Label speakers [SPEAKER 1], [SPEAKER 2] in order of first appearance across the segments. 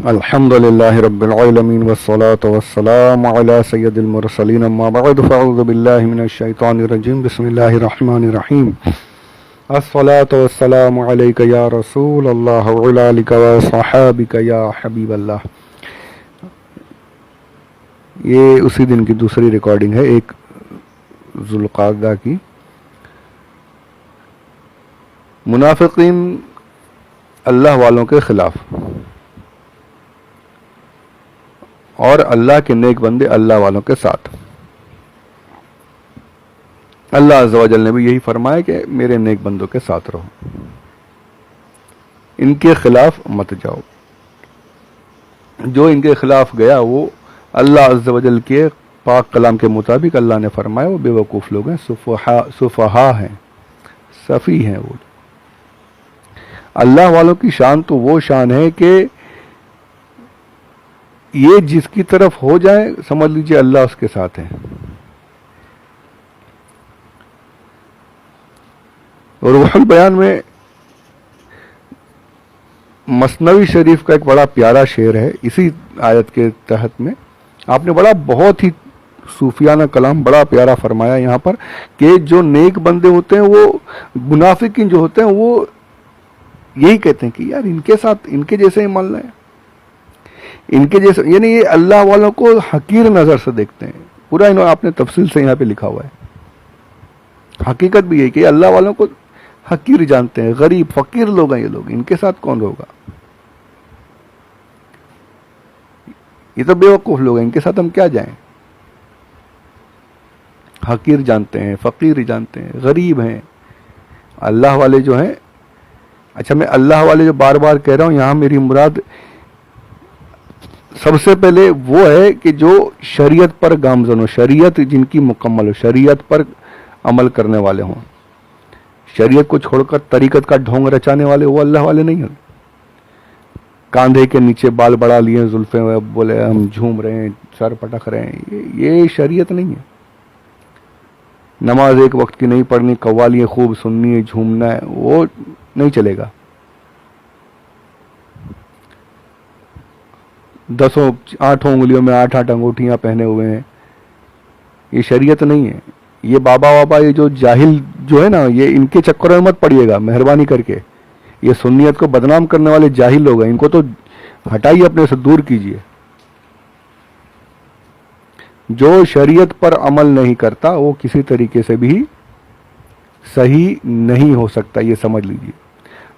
[SPEAKER 1] الحمد لله رب العالمين والصلاة والسلام على سيد المرسلين اما بعد فاعوذ بالله من الشيطان الرجيم بسم الله الرحمن الرحيم الصلاة والسلام عليك يا رسول الله وعلى آلك وصحابك يا حبيب اللہ. یہ اسی دن کی دوسری ریکارڈنگ ہے، ایک ذوالقعدہ کی. منافقین اللہ والوں کے خلاف اور اللہ کے نیک بندے اللہ والوں کے ساتھ. اللہ عز و جل نے بھی یہی فرمایا کہ میرے نیک بندوں کے ساتھ رہو، ان کے خلاف مت جاؤ. جو ان کے خلاف گیا وہ اللہ عز و جل کے پاک کلام کے مطابق اللہ نے فرمایا وہ بے وقوف لوگ ہیں، سفہا ہیں، سفی ہیں. وہ اللہ والوں کی شان تو وہ شان ہے کہ یہ جس کی طرف ہو جائے سمجھ لیجئے اللہ اس کے ساتھ ہے. روح البیان میں مثنوی شریف کا ایک بڑا پیارا شعر ہے اسی آیت کے تحت میں. آپ نے بہت ہی صوفیانہ کلام بڑا پیارا فرمایا یہاں پر کہ جو نیک بندے ہوتے ہیں وہ منافقین جو ہوتے ہیں وہ یہی کہتے ہیں کہ یار ان کے ساتھ ان کے جیسے ہی مان لیں، ان کے جیسے، یعنی یہ اللہ والوں کو حقیر نظر سے دیکھتے ہیں. پورا آپ نے تفصیل سے یہاں پہ لکھا ہوا ہے. حقیقت بھی یہ کہ اللہ والوں کو حقیر جانتے ہیں، غریب فقیر لوگ ہیں یہ لوگ، ان کے ساتھ کون ہوگا، یہ تو بے وقوف لوگ ہیں، ان کے ساتھ ہم کیا جائیں. حقیر جانتے ہیں، فقیر جانتے ہیں، غریب ہیں. اللہ والے جو ہیں، اچھا میں اللہ والے جو بار بار کہہ رہا ہوں یہاں میری مراد سب سے پہلے وہ ہے کہ جو شریعت پر گامزن ہو، شریعت جن کی مکمل ہو، شریعت پر عمل کرنے والے ہوں. شریعت کو چھوڑ کر طریقت کا ڈھونگ رچانے والے وہ اللہ والے نہیں ہیں. کاندھے کے نیچے بال بڑھا لیے، زلفیں بولے ہم جھوم رہے ہیں، سر پٹک رہے ہیں، یہ شریعت نہیں ہے. نماز ایک وقت کی نہیں پڑھنی، قوالیاں خوب سننی ہے، جھومنا ہے، وہ نہیں چلے گا. 8 انگلیوں میں 8 انگوٹھیاں پہنے ہوئے ہیں، یہ شریعت نہیں ہے. یہ بابا یہ جو جاہل جو ہے نا، یہ ان کے چکروں میں مت پڑیے گا مہربانی کر کے. یہ سنیت کو بدنام کرنے والے جاہل لوگ ہیں، ان کو تو ہٹائیے، اپنے سے دور کیجیے. جو شریعت پر عمل نہیں کرتا وہ کسی طریقے سے بھی صحیح نہیں ہو سکتا، یہ سمجھ لیجیے.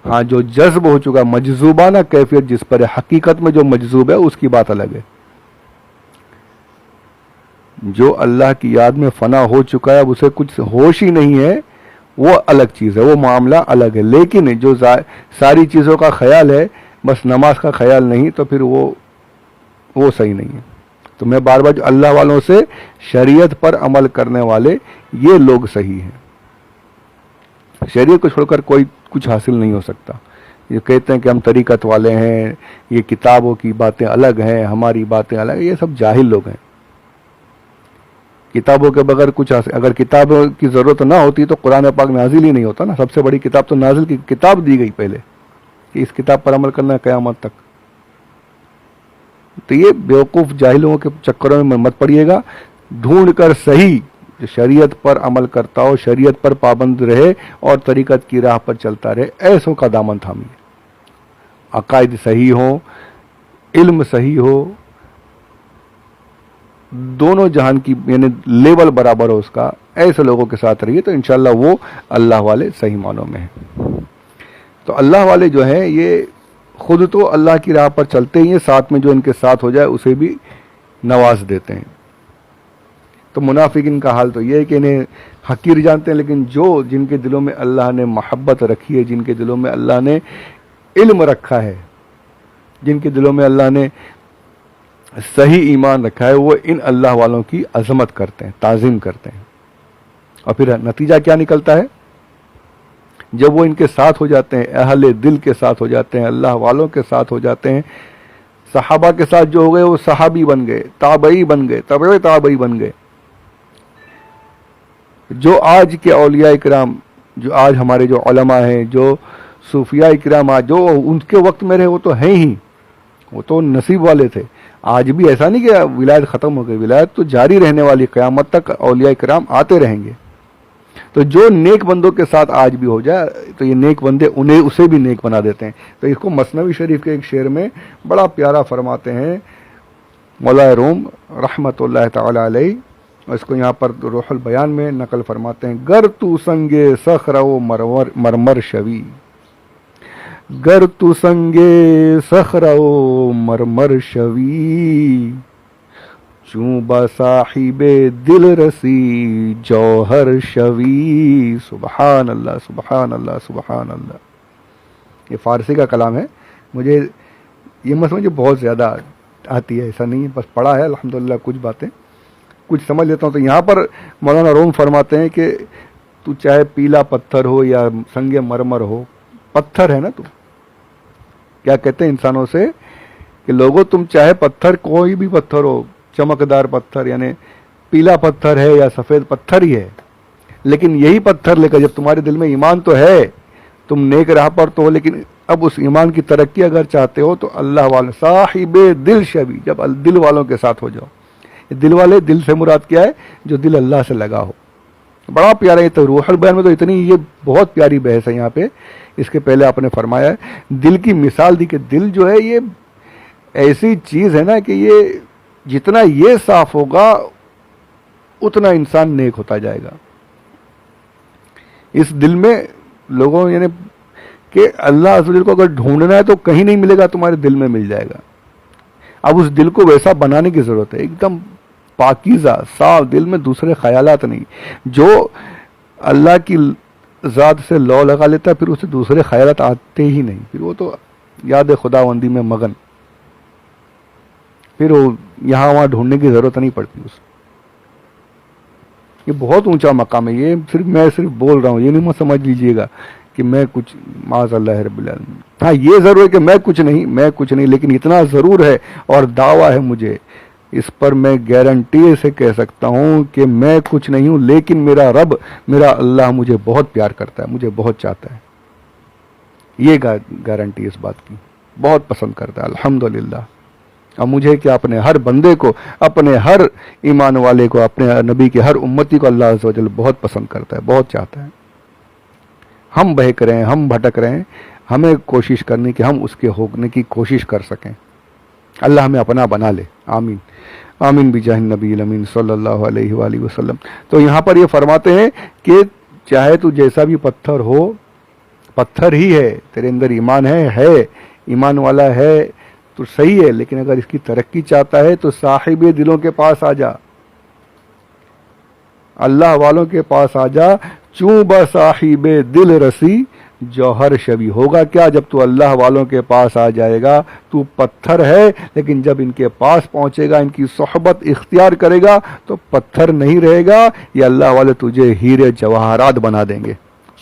[SPEAKER 1] ہاں جو جذب ہو چکا، مجذوبانہ کیفیت جس پر ہے، حقیقت میں جو مجذوب ہے اس کی بات الگ ہے. جو اللہ کی یاد میں فنا ہو چکا ہے، اب اسے کچھ ہوش ہی نہیں ہے، وہ الگ چیز ہے، وہ معاملہ الگ ہے. لیکن جو ساری چیزوں کا خیال ہے، بس نماز کا خیال نہیں، تو پھر وہ صحیح نہیں ہے. تو میں بار بار جو اللہ والوں سے شریعت پر عمل کرنے والے یہ لوگ صحیح ہیں. شریعت کو چھوڑ کر کوئی کچھ حاصل نہیں ہو سکتا. یہ کہتے ہیں کہ ہم طریقت والے ہیں، یہ کتابوں کی باتیں الگ ہیں، ہماری باتیں الگ ہیں، یہ سب جاہل لوگ ہیں. کتابوں کے بغیر کچھ حاصل، اگر کتابوں کی ضرورت نہ ہوتی تو قرآن پاک نازل ہی نہیں ہوتا نا. سب سے بڑی کتاب تو نازل کی کتاب دی گئی پہلے کہ اس کتاب پر عمل کرنا ہے قیامت تک. تو یہ بیوقوف جاہلوں کے چکروں میں مت پڑیے گا. ڈھونڈ کر صحیح جو شریعت پر عمل کرتا ہو، شریعت پر پابند رہے اور طریقت کی راہ پر چلتا رہے، ایسوں کا دامن تھامیے. عقائد صحیح ہوں، علم صحیح ہو، دونوں جہان کی یعنی لیول برابر ہو اس کا، ایسے لوگوں کے ساتھ رہیے تو انشاءاللہ وہ اللہ والے صحیح معنوں میں ہیں. تو اللہ والے جو ہیں یہ خود تو اللہ کی راہ پر چلتے ہی ہیں، ساتھ میں جو ان کے ساتھ ہو جائے اسے بھی نواز دیتے ہیں. تو منافقین کا حال تو یہ ہے کہ انہیں حقیر جانتے ہیں، لیکن جن کے دلوں میں اللہ نے محبت رکھی ہے، جن کے دلوں میں اللہ نے علم رکھا ہے، جن کے دلوں میں اللہ نے صحیح ایمان رکھا ہے، وہ ان اللہ والوں کی عظمت کرتے ہیں، تعظیم کرتے ہیں. اور پھر نتیجہ کیا نکلتا ہے؟ جب وہ ان کے ساتھ ہو جاتے ہیں، اہل دل کے ساتھ ہو جاتے ہیں، اللہ والوں کے ساتھ ہو جاتے ہیں، صحابہ کے ساتھ جو ہو گئے وہ صحابی بن گئے، تابعی بن گئے، تابعی تابعی بن گئے. جو آج کے اولیاء کرام، جو آج ہمارے جو علماء ہیں، جو صوفیاء کرام آج جو ان کے وقت میں رہے وہ تو ہیں ہی، وہ تو نصیب والے تھے. آج بھی ایسا نہیں کہ ولایت ختم ہو گئی, ولایت تو جاری رہنے والی, قیامت تک اولیاء کرام آتے رہیں گے. تو جو نیک بندوں کے ساتھ آج بھی ہو جائے تو یہ نیک بندے اسے بھی نیک بنا دیتے ہیں. تو اس کو مثنوی شریف کے ایک شعر میں بڑا پیارا فرماتے ہیں مولا روم رحمت اللہ تعالی علیہ, اس کو یہاں پر روح البیان میں نقل فرماتے ہیں. گر تو سنگے صخرہ مرمر شوی, گر تو سنگے صخرہ مرمر شوی, چوں با صاحب دل رسی جوہر شوی. سبحان اللہ سبحان اللہ سبحان اللہ. یہ فارسی کا کلام ہے. مجھے یہ مجھے بہت زیادہ آتی ہے, ایسا نہیں ہے, بس پڑھا ہے الحمدللہ, کچھ باتیں کچھ سمجھ لیتا ہوں. تو یہاں پر مولانا روم فرماتے ہیں کہ تو چاہے پیلا پتھر ہو یا سنگ مرمر ہو, پتھر ہے نا. تو کیا کہتے ہیں انسانوں سے کہ لوگوں تم چاہے پتھر, کوئی بھی پتھر ہو, چمکدار پتھر یعنی پیلا پتھر ہے یا سفید پتھر ہی ہے, لیکن یہی پتھر لے کر جب تمہارے دل میں ایمان تو ہے, تم نیک راہ پر تو ہو, لیکن اب اس ایمان کی ترقی اگر چاہتے ہو تو اللہ والے صاحب دل شبی, جب دل والوں کے ساتھ ہو جاؤ. دل والے, دل سے مراد کیا ہے؟ جو دل اللہ سے لگا ہو. بڑا پیارا. یہ تو روح البیان میں تو اتنی یہ بہت پیاری بحث ہے یہاں پہ. اس کے پہلے آپ نے فرمایا ہے دل کی مثال دی کہ دل جو ہے یہ ایسی چیز ہے نا کہ یہ جتنا یہ صاف ہوگا اتنا انسان نیک ہوتا جائے گا. اس دل میں لوگوں یعنی کہ اللہ عز و جل کو اگر ڈھونڈنا ہے تو کہیں نہیں ملے گا, تمہارے دل میں مل جائے گا. اب اس دل کو ویسا بنانے کی ضرورت ہے, ایک دم پاکیزہ صاف, دل میں دوسرے خیالات نہیں. جو اللہ کی ذات سے لو لگا لیتا ہے پھر اسے دوسرے خیالات آتے ہی نہیں, پھر وہ تو یاد خداوندی میں مگن, پھر وہ یہاں وہاں ڈھونڈنے کی ضرورت نہیں پڑتی اس. یہ بہت اونچا مقام ہے. یہ میں صرف بول رہا ہوں, یہ نہیں مت سمجھ لیجئے گا کہ میں کچھ معاذ اللہ رب العالمین. ہاں یہ ضرور ہے کہ میں کچھ نہیں, لیکن اتنا ضرور ہے اور دعویٰ ہے مجھے, اس پر میں گارنٹی سے کہہ سکتا ہوں کہ میں کچھ نہیں ہوں, لیکن میرا رب, میرا اللہ مجھے بہت پیار کرتا ہے, مجھے بہت چاہتا ہے. یہ گارنٹی اس بات کی, بہت پسند کرتا ہے الحمدللہ. اور مجھے کہ اپنے ہر بندے کو, اپنے ہر ایمان والے کو, اپنے نبی کے ہر امتی کو اللہ عز و جل بہت پسند کرتا ہے, بہت چاہتا ہے. ہم بہک رہے ہیں, ہم بھٹک رہے ہیں, ہمیں کوشش کرنی کہ ہم اس کے ہونے کی کوشش کر سکیں. اللہ ہمیں اپنا بنا لے. آمین آمین بجاہ النبی الامین صلی اللہ علیہ وآلہ وسلم. تو یہاں پر یہ فرماتے ہیں کہ چاہے تو جیسا بھی پتھر ہو, پتھر ہی ہے, تیرے اندر ایمان ہے, ایمان والا ہے تو صحیح ہے, لیکن اگر اس کی ترقی چاہتا ہے تو صاحب دلوں کے پاس آ جا, اللہ والوں کے پاس آ جا. چوں با صاحب دل رسی جوہر شبی. ہوگا کیا جب تو اللہ والوں کے پاس آ جائے گا, تو پتھر ہے, لیکن جب ان کے پاس پہنچے گا, ان کی صحبت اختیار کرے گا تو پتھر نہیں رہے گا, یہ اللہ والے تجھے ہیرے جواہرات بنا دیں گے.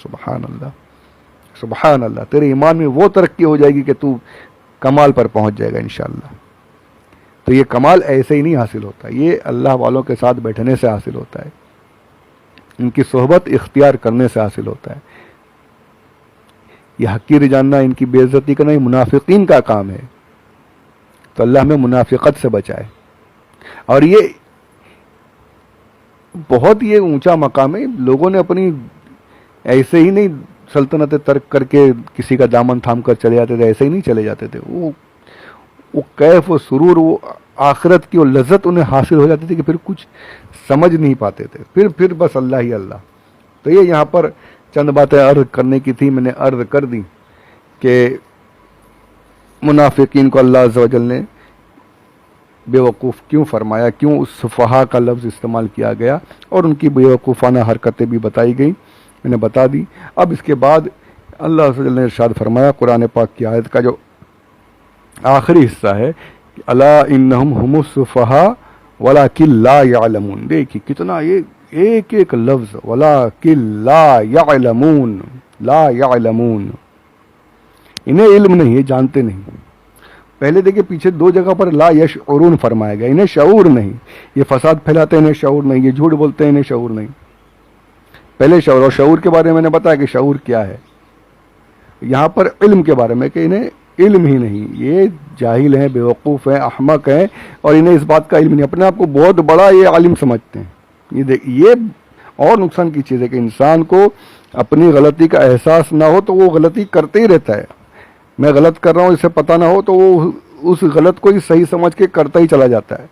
[SPEAKER 1] سبحان اللہ سبحان اللہ. تیرے ایمان میں وہ ترقی ہو جائے گی کہ تو کمال پر پہنچ جائے گا انشاءاللہ. تو یہ کمال ایسے ہی نہیں حاصل ہوتا, یہ اللہ والوں کے ساتھ بیٹھنے سے حاصل ہوتا ہے, ان کی صحبت اختیار کرنے سے حاصل ہوتا ہے. یہ حقیر جاننا, ان کی بے عزتی کرنا, یہ منافقین کا کام ہے. تو اللہ ہمیں منافقت سے بچائے. اور یہ بہت یہ اونچا مقام ہے. لوگوں نے اپنی ایسے ہی نہیں سلطنتیں ترک کر کے کسی کا دامن تھام کر چلے جاتے تھے, ایسے ہی نہیں چلے جاتے تھے. وہ کیف و سرور, وہ آخرت کی وہ لذت انہیں حاصل ہو جاتی تھی کہ پھر کچھ سمجھ نہیں پاتے تھے, پھر بس اللہ ہی اللہ. تو یہ یہاں پر چند باتیں عرض کرنے کی تھی, میں نے عرض کر دی کہ منافقین کو اللہ عز و جل نے بے وقوف کیوں فرمایا, کیوں اس سفہا کا لفظ استعمال کیا گیا, اور ان کی بے وقوفانہ حرکتیں بھی بتائی گئیں, میں نے بتا دی. اب اس کے بعد اللہ عز و جل نے ارشاد فرمایا قرآن پاک کی آیت کا جو آخری حصہ ہے, الا انہم ہم السفہاء ولکن لا یعلمون. دیکھیے کتنا یہ ایک ایک لفظ, ولکن لا یعلمون, لا یعلمون, انہیں علم نہیں, یہ جانتے نہیں. پہلے دیکھیں پیچھے دو جگہ پر لا یشعرون فرمایا گیا, انہیں شعور نہیں. یہ فساد پھیلاتے ہیں, انہیں شعور نہیں. یہ جھوٹ بولتے ہیں, انہیں شعور نہیں. پہلے شعور, اور شعور کے بارے میں نے بتایا کہ شعور کیا ہے. یہاں پر علم کے بارے میں کہ انہیں علم ہی نہیں، یہ جاہل ہیں، بیوقوف ہیں، احمق ہیں، اور انہیں اس بات کا علم نہیں، اپنے آپ کو بہت بڑا یہ عالم سمجھتے ہیں۔ یہ اور نقصان کی چیز ہے کہ انسان کو اپنی غلطی کا احساس نہ ہو تو وہ غلطی کرتے ہی رہتا ہے۔ میں غلط کر رہا ہوں اسے پتہ نہ ہو تو وہ اس غلط کو ہی صحیح سمجھ کے کرتا ہی چلا جاتا ہے۔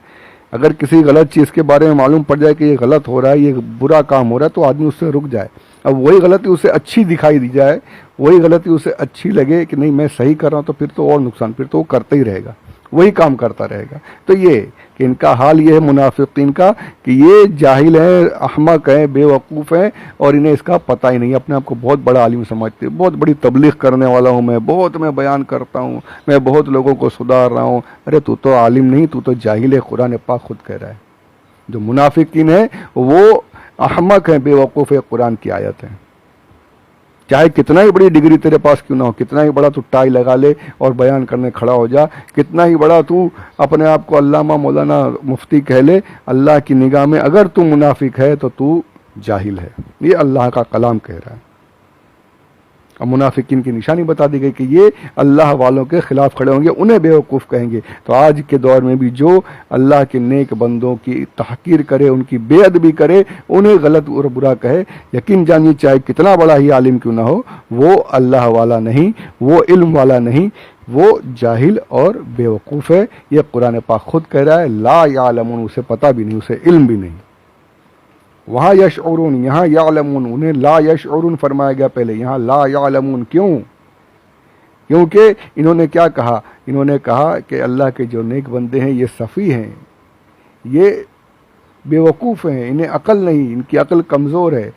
[SPEAKER 1] اگر کسی غلط چیز کے بارے میں معلوم پڑ جائے کہ یہ غلط ہو رہا ہے، یہ برا کام ہو رہا ہے، تو آدمی اس سے رک جائے۔ اب وہی غلطی اسے اچھی دکھائی دی جائے، وہی غلطی اسے اچھی لگے کہ نہیں میں صحیح کر رہا ہوں، تو پھر تو اور نقصان، پھر تو وہ کرتا ہی رہے گا، وہی کام کرتا رہے گا۔ تو یہ کہ ان کا حال یہ ہے منافقین کا کہ یہ جاہل ہیں، احمق ہیں، بے وقوف ہیں، اور انہیں اس کا پتہ ہی نہیں، اپنے آپ کو بہت بڑا عالم سمجھتے، بہت بڑی تبلیغ کرنے والا ہوں میں بیان کرتا ہوں، میں بہت لوگوں کو سدھار رہا ہوں۔ ارے تو تو عالم نہیں، تو جاہل ہے، قرآن پاک خود کہہ رہا ہے۔ جو منافقین ہیں وہ احمق ہیں، بے وقوف ہے، قرآن کی آیت ہے۔ چاہے کتنا ہی بڑی ڈگری تیرے پاس کیوں نہ ہو، کتنا ہی بڑا تو ٹائی لگا لے اور بیان کرنے کھڑا ہو جا، کتنا ہی بڑا تو اپنے آپ کو علامہ مولانا مفتی کہہ لے، اللہ کی نگاہ میں اگر تو منافق ہے تو جاہل ہے۔ یہ اللہ کا کلام کہہ رہا ہے۔ اب منافقین کی نشانی بتا دی گئی کہ یہ اللہ والوں کے خلاف کھڑے ہوں گے، انہیں بیوقوف کہیں گے۔ تو آج کے دور میں بھی جو اللہ کے نیک بندوں کی تحقیر کرے، ان کی بے ادبی کرے، انہیں غلط اور برا کہے، یقین جانیے چاہے کتنا بڑا ہی عالم کیوں نہ ہو، وہ اللہ والا نہیں، وہ علم والا نہیں، وہ جاہل اور بیوقوف ہے۔ یہ قرآن پاک خود کہہ رہا ہے، لا یعلمون، اسے پتہ بھی نہیں، اسے علم بھی نہیں۔ وہاں یشعرون، یہاں یعلمون، انہیں لا یشعرون فرمایا گیا پہلے، یہاں لا یعلمون۔ کیونکہ انہوں نے کیا کہا؟ انہوں نے کہا کہ اللہ کے جو نیک بندے ہیں یہ سفیہ ہیں، یہ بیوقوف ہیں، انہیں عقل نہیں، ان کی عقل کمزور ہے۔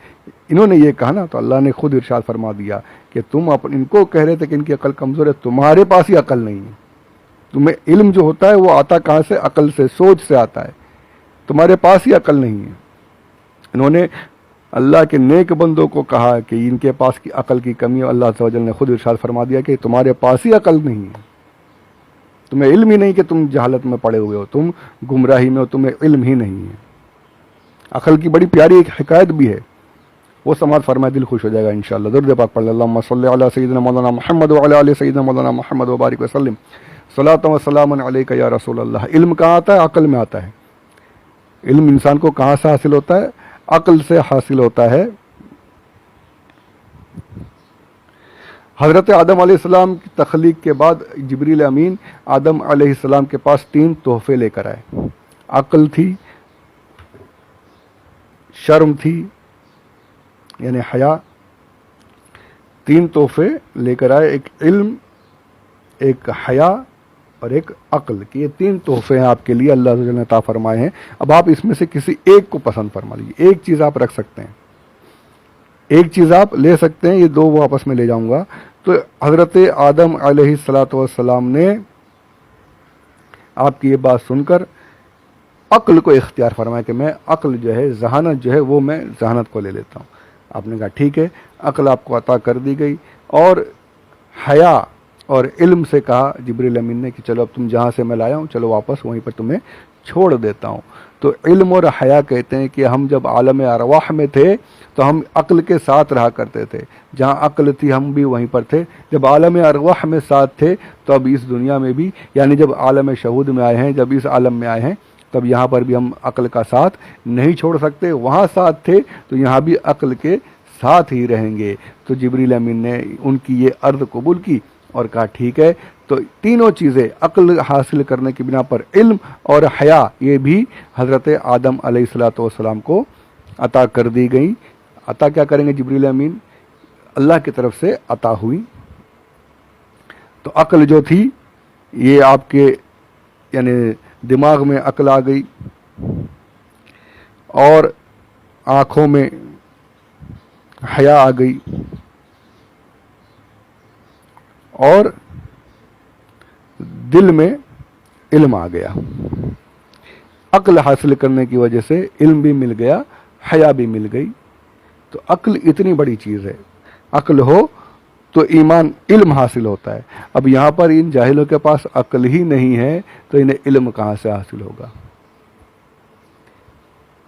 [SPEAKER 1] انہوں نے یہ کہا نا، تو اللہ نے خود ارشاد فرما دیا کہ تم ان کو کہہ رہے تھے کہ ان کی عقل کمزور ہے، تمہارے پاس ہی عقل نہیں ہے۔ تمہیں علم جو ہوتا ہے وہ آتا کہاں سے؟ عقل سے، سوچ سے آتا ہے، تمہارے پاس ہی عقل نہیں ہے۔ انہوں نے اللہ کے نیک بندوں کو کہا کہ ان کے پاس کی عقل کی کمی ہے، اللہ عز و جل نے خود ارشاد فرما دیا کہ تمہارے پاس ہی عقل نہیں ہے، تمہیں علم ہی نہیں کہ تم جہالت میں پڑے ہوئے ہو، تم گمراہی میں ہو، تمہیں علم ہی نہیں ہے۔ عقل کی بڑی پیاری ایک حکایت بھی ہے، وہ سماعت فرمائے، دل خوش ہو جائے گا انشاءاللہ۔ درود پاک پڑھ لیں، اللہم صلی علی سیدنا مولانا محمد وعلی آل سیدنا مولانا محمد وبارک وسلم، صلاۃ و سلام علیک یا رسول اللہ۔ علم کہاں آتا ہے؟ عقل میں آتا ہے۔ علم انسان کو کہاں سے حاصل ہوتا ہے؟ عقل سے حاصل ہوتا ہے۔ حضرت آدم علیہ السلام کی تخلیق کے بعد جبریل امین آدم علیہ السلام کے پاس 3 تحفے لے کر آئے، عقل تھی، شرم تھی یعنی حیا، 3 تحفے لے کر آئے، ایک علم، ایک حیا اور ایک عقل، کہ یہ 3 تحفے ہیں آپ کے لیے، اللہ تعالیٰ نے عطا فرمائے ہیں۔ اب آپ اس میں سے کسی ایک کو پسند فرما لیجیے، ایک چیز آپ رکھ سکتے ہیں، ایک چیز آپ لے سکتے ہیں، یہ 2 وہ آپس میں لے جاؤں گا۔ تو حضرت آدم علیہ السلام نے آپ کی یہ بات سن کر عقل کو اختیار فرمایا کہ میں عقل جو ہے، ذہانت جو ہے، وہ میں ذہانت کو لے لیتا ہوں۔ آپ نے کہا ٹھیک ہے، عقل آپ کو عطا کر دی گئی، اور حیا اور علم سے کہا جبریل امین نے کہ چلو اب تم جہاں سے میں لایا ہوں، چلو واپس وہیں پر تمہیں چھوڑ دیتا ہوں۔ تو علم اور حیا کہتے ہیں کہ ہم جب عالم ارواح میں تھے تو ہم عقل کے ساتھ رہا کرتے تھے، جہاں عقل تھی ہم بھی وہیں پر تھے۔ جب عالم ارواح میں ساتھ تھے تو اب اس دنیا میں بھی، یعنی جب عالم شہود میں آئے ہیں، جب اس عالم میں آئے ہیں، تب یہاں پر بھی ہم عقل کا ساتھ نہیں چھوڑ سکتے۔ وہاں ساتھ تھے تو یہاں بھی عقل کے ساتھ ہی رہیں گے۔ تو جبریل امین نے ان کی یہ عرض قبول کی اور کہا ٹھیک ہے۔ تو تینوں چیزیں عقل حاصل کرنے کی بنا پر علم اور حیا، یہ بھی حضرت آدم علیہ السلام کو عطا کر دی گئی۔ عطا کیا کریں گے جبریل امین؟ اللہ کی طرف سے عطا ہوئی۔ تو عقل جو تھی یہ آپ کے یعنی دماغ میں عقل آ گئی، اور آنکھوں میں حیا آ گئی، اور دل میں علم آ گیا۔ عقل حاصل کرنے کی وجہ سے علم بھی مل گیا، حیا بھی مل گئی۔ تو عقل اتنی بڑی چیز ہے، عقل ہو تو ایمان، علم حاصل ہوتا ہے۔ اب یہاں پر ان جاہلوں کے پاس عقل ہی نہیں ہے تو انہیں علم کہاں سے حاصل ہوگا؟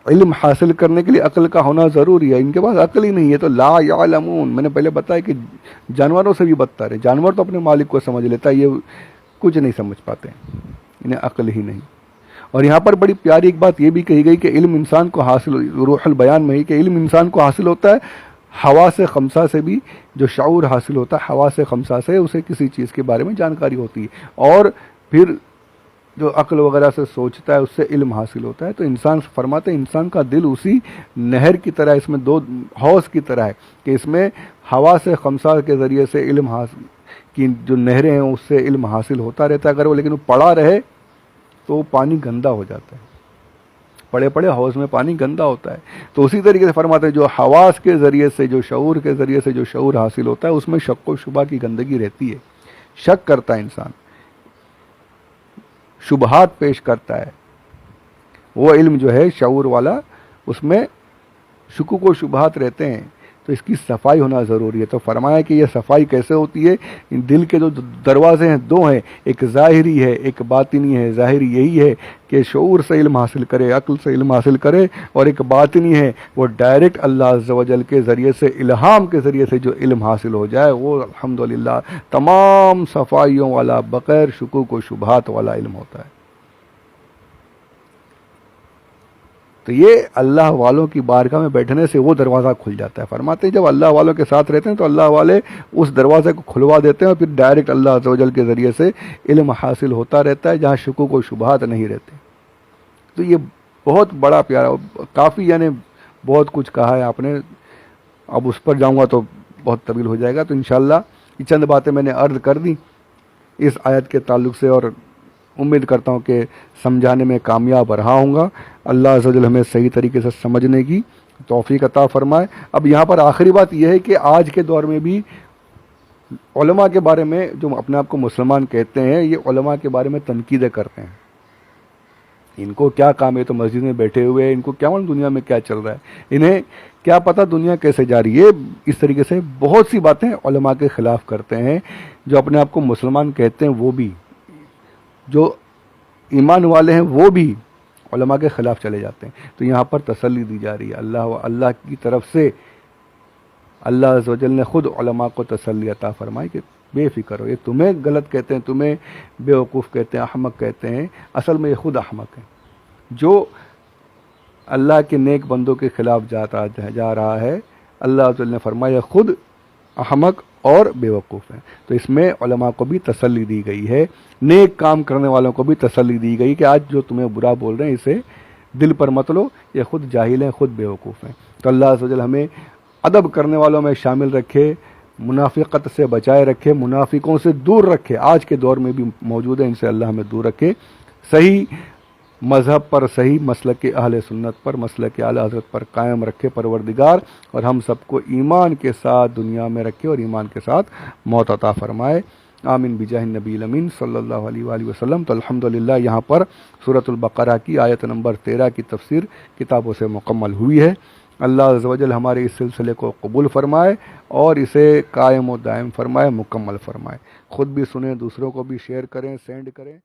[SPEAKER 1] علم حاصل کرنے کے لیے عقل کا ہونا ضروری ہے. ان کے پاس عقل ہی نہیں ہے تو لا یعلمون. میں نے پہلے بتایا کہ جانوروں سے بھی بدتر ہے. جانور تو اپنے مالک کو سمجھ لیتا ہے, یہ کچھ نہیں سمجھ پاتے, انہیں عقل ہی نہیں. اور یہاں پر بڑی پیاری ایک بات یہ بھی کہی گئی کہ علم انسان کو حاصل, روح البیان میں ہی کہ علم انسان کو حاصل ہوتا ہے حواس خمسہ سے بھی. جو شعور حاصل ہوتا ہے حواس خمسہ سے, اسے کسی چیز کے بارے میں جانکاری ہوتی ہے, اور پھر جو عقل وغیرہ سے سوچتا ہے اس سے علم حاصل ہوتا ہے. تو انسان فرماتے ہیں انسان کا دل اسی نہر کی طرح, اس میں دو حوض کی طرح ہے کہ اس میں حواس خمسہ کے ذریعے سے علم حاصل کی جو نہریں ہیں اس سے علم حاصل ہوتا رہتا ہے. اگر وہ لیکن وہ پڑا رہے تو وہ پانی گندا ہو جاتا ہے, پڑے پڑے حوض میں پانی گندا ہوتا ہے. تو اسی طریقے سے فرماتے ہیں جو حواس کے ذریعے سے, جو شعور کے ذریعے سے جو شعور حاصل ہوتا ہے اس میں شک و شبہ کی گندگی رہتی ہے. شک کرتا ہے انسان, شبہات پیش کرتا ہے. وہ علم جو ہے شعور والا, اس میں شکوک و شبہات رہتے ہیں, تو اس کی صفائی ہونا ضروری ہے. تو فرمایا کہ یہ صفائی کیسے ہوتی ہے. ان دل کے جو دروازے ہیں دو ہیں, ایک ظاہری ہے ایک باطنی ہے. ظاہری یہی ہے کہ شعور سے علم حاصل کرے, عقل سے علم حاصل کرے, اور ایک باطنی ہے وہ ڈائریکٹ اللہ عز و جل کے ذریعے سے, الہام کے ذریعے سے جو علم حاصل ہو جائے وہ الحمدللہ تمام صفائیوں والا بغیر شکوک و شبہات والا علم ہوتا ہے. تو یہ اللہ والوں کی بارگاہ میں بیٹھنے سے وہ دروازہ کھل جاتا ہے. فرماتے ہیں جب اللہ والوں کے ساتھ رہتے ہیں تو اللہ والے اس دروازے کو کھلوا دیتے ہیں, اور پھر ڈائریکٹ اللہ عز و جل کے ذریعے سے علم حاصل ہوتا رہتا ہے جہاں شکوک و شبہات نہیں رہتے. تو یہ بہت بڑا پیارا, کافی یعنی بہت کچھ کہا ہے آپ نے, اب اس پر جاؤں گا تو بہت طویل ہو جائے گا. تو انشاءاللہ یہ چند باتیں میں نے عرض کر دی اس آیت کے تعلق سے, اور امید کرتا ہوں کہ سمجھانے میں کامیاب رہا ہوں گا. اللہ عز و جل ہمیں صحیح طریقے سے سمجھنے کی توفیق عطا فرمائے. اب یہاں پر آخری بات یہ ہے کہ آج کے دور میں بھی علماء کے بارے میں, جو اپنے آپ کو مسلمان کہتے ہیں, یہ علماء کے بارے میں تنقیدیں کرتے ہیں. ان کو کیا کام ہے, تو مسجد میں بیٹھے ہوئے ہیں, ان کو کیا معلوم دنیا میں کیا چل رہا ہے, انہیں کیا پتہ دنیا کیسے جا رہی ہے. اس طریقے سے بہت سی باتیں علماء کے خلاف کرتے ہیں. جو اپنے آپ کو مسلمان کہتے ہیں وہ بھی, جو ایمان والے ہیں وہ بھی علماء کے خلاف چلے جاتے ہیں. تو یہاں پر تسلی دی جا رہی ہے اللہ کی طرف سے. اللہ عز و جل نے خود علماء کو تسلی عطا فرمائی کہ بے فکر ہو. یہ تمہیں غلط کہتے ہیں, تمہیں بیوقوف کہتے ہیں, احمق کہتے ہیں, اصل میں یہ خود احمق ہیں. جو اللہ کے نیک بندوں کے خلاف جا رہا ہے, اللہ عز و جل نے فرمایا خود احمق اور بیوقوف ہیں. تو اس میں علماء کو بھی تسلی دی گئی ہے, نیک کام کرنے والوں کو بھی تسلی دی گئی کہ آج جو تمہیں برا بول رہے ہیں اسے دل پر مت لو, یہ خود جاہل ہیں, خود بیوقوف ہیں. تو اللہ عز و جل ہمیں ادب کرنے والوں میں شامل رکھے, منافقت سے بچائے رکھے, منافقوں سے دور رکھے. آج کے دور میں بھی موجود ہے, ان سے اللہ ہمیں دور رکھے. صحیح مذہب پر, صحیح مسلک اہل سنت پر, مسلک اعلی حضرت پر قائم رکھے پروردگار, اور ہم سب کو ایمان کے ساتھ دنیا میں رکھے اور ایمان کے ساتھ موت عطا فرمائے. آمین بجاہ النبی الامین صلی اللہ علیہ وآلہ وسلم. تو الحمدللہ یہاں پر سورۃ البقرہ کی آیت نمبر 13 کی تفسیر کتابوں سے مکمل ہوئی ہے. اللہ عز و جل ہمارے اس سلسلے کو قبول فرمائے اور اسے قائم و دائم فرمائے, مکمل فرمائے. خود بھی سنیں, دوسروں کو بھی شیئر کریں, سینڈ کریں.